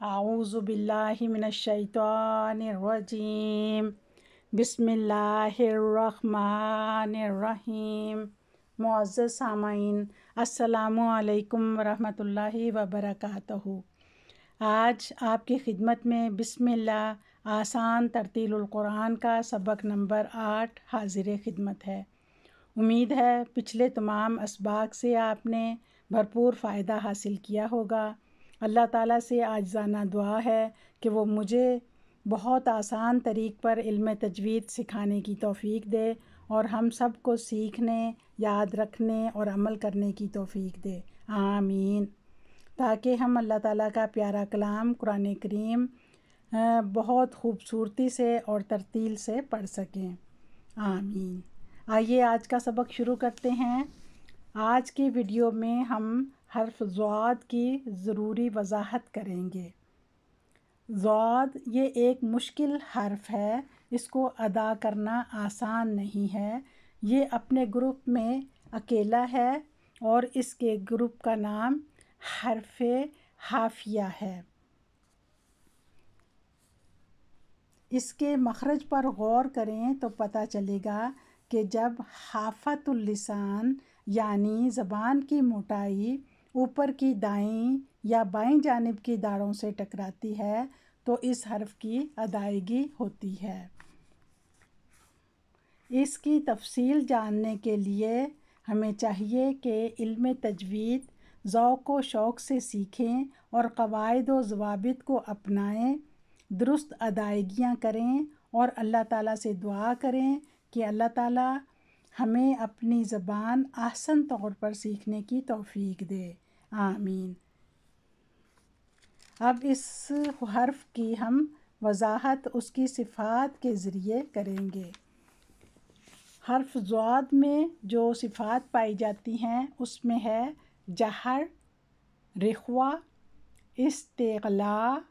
अऊज़ु बिल्लाहि मिनश्शैतानिर्रजीम बिस्मिल्लाहिर्रहमानिर्रहीम। मुअज़्ज़ज़ सामाईन, अस्सलामु अलैकुम वरहमतुल्लाहि वबरकातुहू। आज आपकी खिदमत में बिस्मिल्लाह आसान तरतीलुल कुरान का सबक नंबर 8 हाजिर खिदमत है। उम्मीद है पिछले तमाम असबाक से आपने भरपूर फ़ायदा हासिल किया होगा। अल्लाह ताला से आजिज़ाना दुआ है कि वो मुझे बहुत आसान तरीक़ पर इल्म तजवीद सिखाने की तौफ़ीक दे और हम सब को सीखने, याद रखने और अमल करने की तौफ़ीक दे, आमीन। ताकि हम अल्लाह ताला का प्यारा कलाम कुरान करीम बहुत खूबसूरती से और तरतील से पढ़ सकें, आमीन। आइए आज का सबक शुरू करते हैं। आज की वीडियो में हम हर्फ ज़ाद की ज़रूरी वज़ाहत करेंगे। ज़ाद ये एक मुश्किल हर्फ है, इसको अदा करना आसान नहीं है। ये अपने ग्रुप में अकेला है और इसके ग्रुप का नाम हर्फ हाफिया है। इसके मखरज पर गौर करें तो पता चलेगा कि जब हाफ़तुल लिसान यानी ज़बान की मोटाई ऊपर की दाईं या बाईं जानिब की दाढ़ों से टकराती है तो इस हर्फ की अदायगी होती है। इसकी तफसील जानने के लिए हमें चाहिए कि इल्म तजवीद ज़ौक़ व शौक़ से सीखें और क़वाइद व ज़वाबित को अपनाएं, दुरुस्त अदायगियाँ करें और अल्लाह ताला से दुआ करें कि अल्लाह ताला हमें अपनी ज़बान आसान तौर पर सीखने की तौफ़ीक दे, आमीन। अब इस हर्फ की हम वज़ाहत उसकी सिफ़ात के ज़रिए करेंगे। हर्फ ज़ाद में जो सिफ़ात पाई जाती हैं उसमें है जहर, रिख्वा, इस्तिग़ला,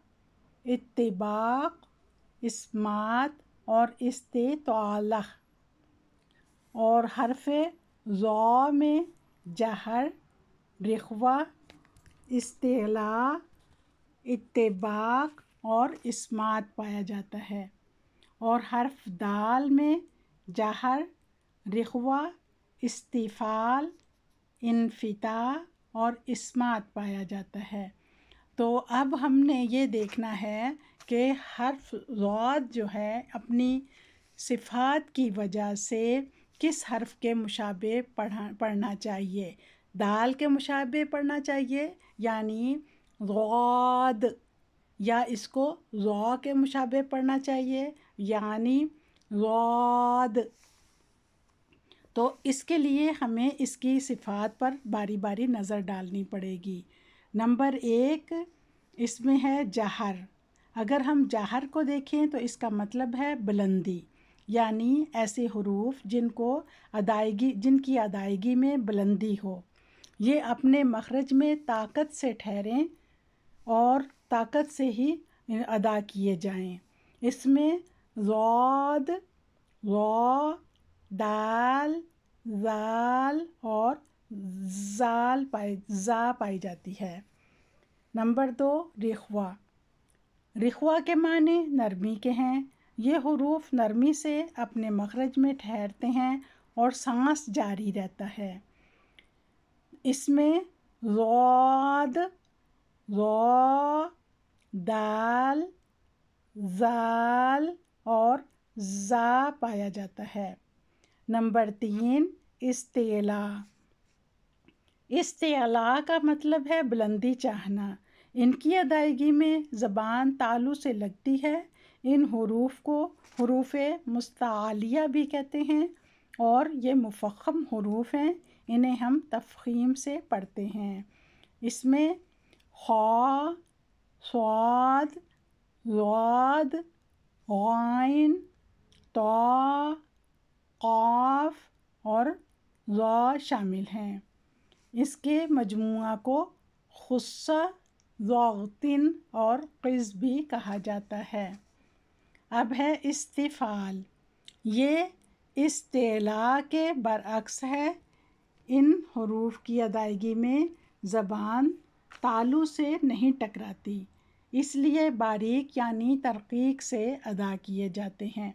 इत्तिबाक़, इस्मात और इस्तिताला। और हर्फ ज़ा में जहर, रिख्वा, इस्तिग़ला, इत्तिबाक़ और इस्मात पाया जाता है। और हर्फ दाल में जहर, रिख्वा, इस्तिफ़ाल, इन्फ़िता और इस्मात पाया जाता है। तो अब हमने ये देखना है कि हर्फ ज़ाद जो है अपनी सिफ़ात की वजह से किस हर्फ के मुशाबे पढ़ना चाहिए। दाल के मुशाबे पढ़ना चाहिए यानी ज़ाद, या इसको ज़ा के मुशाबे पढ़ना चाहिए यानी ज़ाद। तो इसके लिए हमें इसकी सिफ़ात पर बारी बारी नज़र डालनी पड़ेगी। नंबर 1 इसमें है जहर। अगर हम जहर को देखें तो इसका मतलब है बुलंदी, यानी ऐसे हुरूफ जिनकी अदायगी में बुलंदी हो। ये अपने मखरज में ताकत से ठहरें और ताकत से ही अदा किए जाएं। इसमें ज़ाद, ज़ा, दाल, ज़ाल और ज़ा पाई जाती है। नंबर 2 रिख्वा। रिख्वा के माने नरमी के हैं। ये हुरूफ नरमी से अपने मखरज में ठहरते हैं और सांस जारी रहता है। इसमें ज़ाद, ज़ा, दाल, ज़ाल और ज़ा पाया जाता है। नंबर 3 इस्तिला। इस्तिला का मतलब है बुलंदी चाहना। इनकी अदायगी में ज़बान तालु से लगती है। इन हुरूफ को हुरूफ़े मुस्तालिया भी कहते हैं और ये मुफ़ख़म हुरूफ हैं। इन्हें हम तफ़ख़ीम से पढ़ते हैं। इसमें ख़ा, स्वाद, ज़ाद, ग़ाइन, ता, क़ाफ़ और ज़ा शामिल हैं। इसके मजमुआ को खुस्सा, ज़ाग़तिन और क़िज़ भी कहा जाता है। अब है इस्तिफ़ाल। ये इस्तिला के बरअक्स है। इन हुरूफ की अदायगी में ज़बान तालु से नहीं टकराती। اس لیے باریک یعنی ترقیق سے ادا کیے جاتے ہیں۔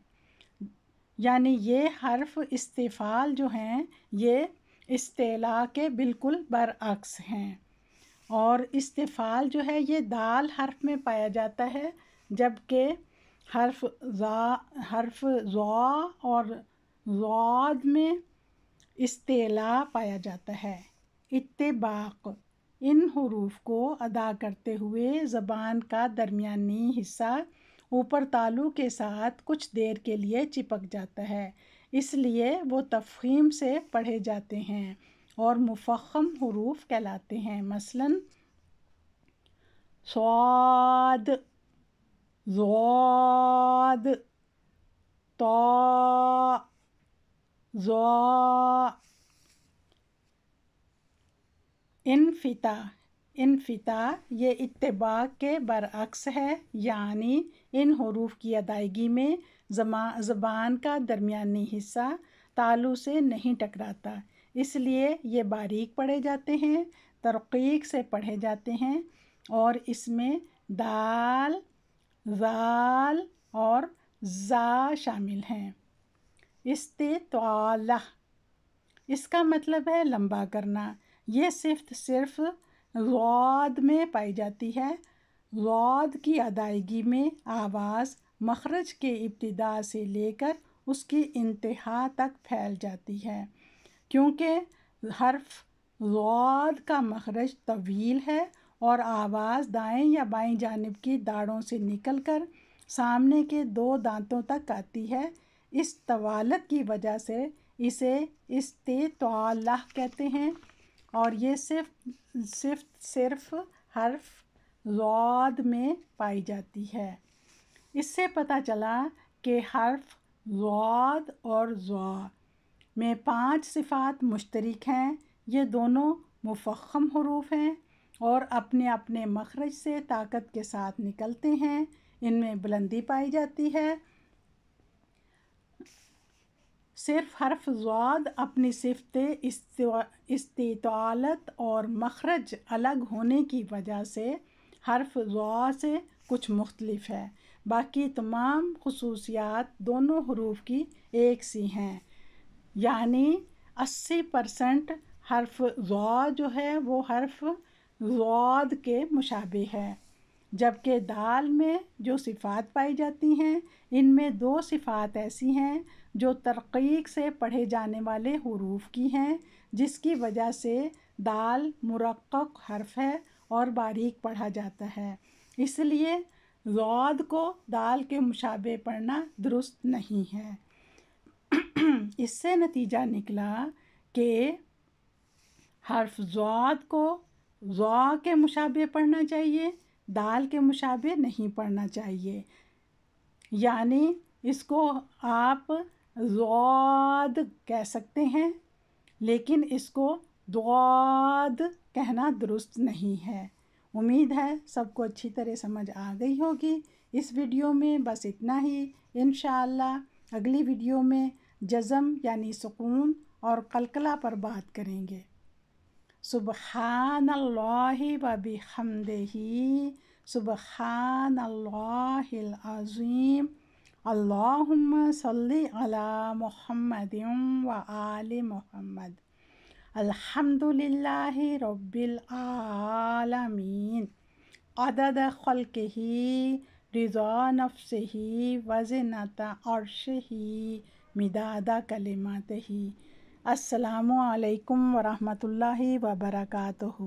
یعنی یہ حرف استفعال جو ہیں یہ استعلاء کے بالکل برعکس ہیں، اور استفعال جو ہے یہ دال حرف میں پایا جاتا ہے، جبکہ حرف ضا اور ضاد میں استعلاء پایا جاتا ہے۔ اتباق، ان حروف کو ادا کرتے ہوئے زبان کا درمیانی حصہ اوپر تالو کے ساتھ کچھ دیر کے لیے چپک جاتا ہے، اس لیے وہ تفخیم سے پڑھے جاتے ہیں اور مفخم حروف کہلاتے ہیں۔ مثلاً صاد، ضاد، طا، ظا۔ انفتاح یہ اتباق کے برعکس ہے، یعنی ان حروف کی ادائیگی میں زبان کا درمیانی حصہ تالو سے نہیں ٹکراتا، اس لیے یہ باریک پڑھے جاتے ہیں، ترقیق سے پڑھے جاتے ہیں، اور اس میں دال، ذال اور زا شامل ہیں۔ استطالہ، اس کا مطلب ہے لمبا کرنا۔ یہ صفت صرف ضاد میں پائی جاتی ہے۔ ضاد کی ادائیگی میں آواز مخرج کے ابتدا سے لے کر اس کی انتہا تک پھیل جاتی ہے۔ کیونکہ حرف ضاد کا مخرج طویل ہے اور آواز دائیں یا بائیں جانب کی داڑھوں سے نکل کر سامنے کے 2 دانتوں تک آتی ہے، اس طوالت کی وجہ سے اسے استطالہ کہتے ہیں، اور یہ صرف حرف ضاد میں پائی جاتی ہے۔ اس سے پتہ چلا کہ حرف ضاد اور ظا میں 5 صفات مشترک ہیں۔ یہ دونوں مفخم حروف ہیں اور اپنے اپنے مخرج سے طاقت کے ساتھ نکلتے ہیں، ان میں بلندی پائی جاتی ہے۔ صرف حرف ضاد اپنی صفت استطالت اور مخرج الگ ہونے کی وجہ سے حرف ضا سے کچھ مختلف ہے، باقی تمام خصوصیات دونوں حروف کی ایک سی ہیں۔ یعنی 80% حرف ضا جو ہے وہ حرف ضاد کے مشابہ ہے، جبکہ دال میں جو صفات پائی جاتی ہیں ان میں 2 صفات ایسی ہیں جو ترقیق سے پڑھے جانے والے حروف کی ہیں، جس کی وجہ سے دال مرقق حرف ہے اور باریک پڑھا جاتا ہے، اس لیے ضاد کو دال کے مشابہ پڑھنا درست نہیں ہے۔ اس سے نتیجہ نکلا کہ حرف ضاد کو ضا کے مشابہ پڑھنا چاہیے، دال کے مشابہ نہیں پڑھنا چاہیے۔ یعنی اس کو آپ ضاد کہہ سکتے ہیں، لیکن اس کو ضاد کہنا درست نہیں ہے۔ امید ہے سب کو اچھی طرح سمجھ آ گئی ہوگی۔ اس ویڈیو میں بس اتنا ہی۔ انشاءاللہ اگلی ویڈیو میں جزم یعنی سکون اور قلقلہ پر بات کریں گے۔ سبحان اللہ و بحمدہ، سبحان اللہ العظیم، اللہم صلی علی محمد و آل محمد، الحمد للہ رب العالمین، عدد خلقہ، رضا نفسہ، وزنۃ عرشہ، مداد کلماتہ۔ السلام علیکم ورحمۃ اللہ وبرکاتہ۔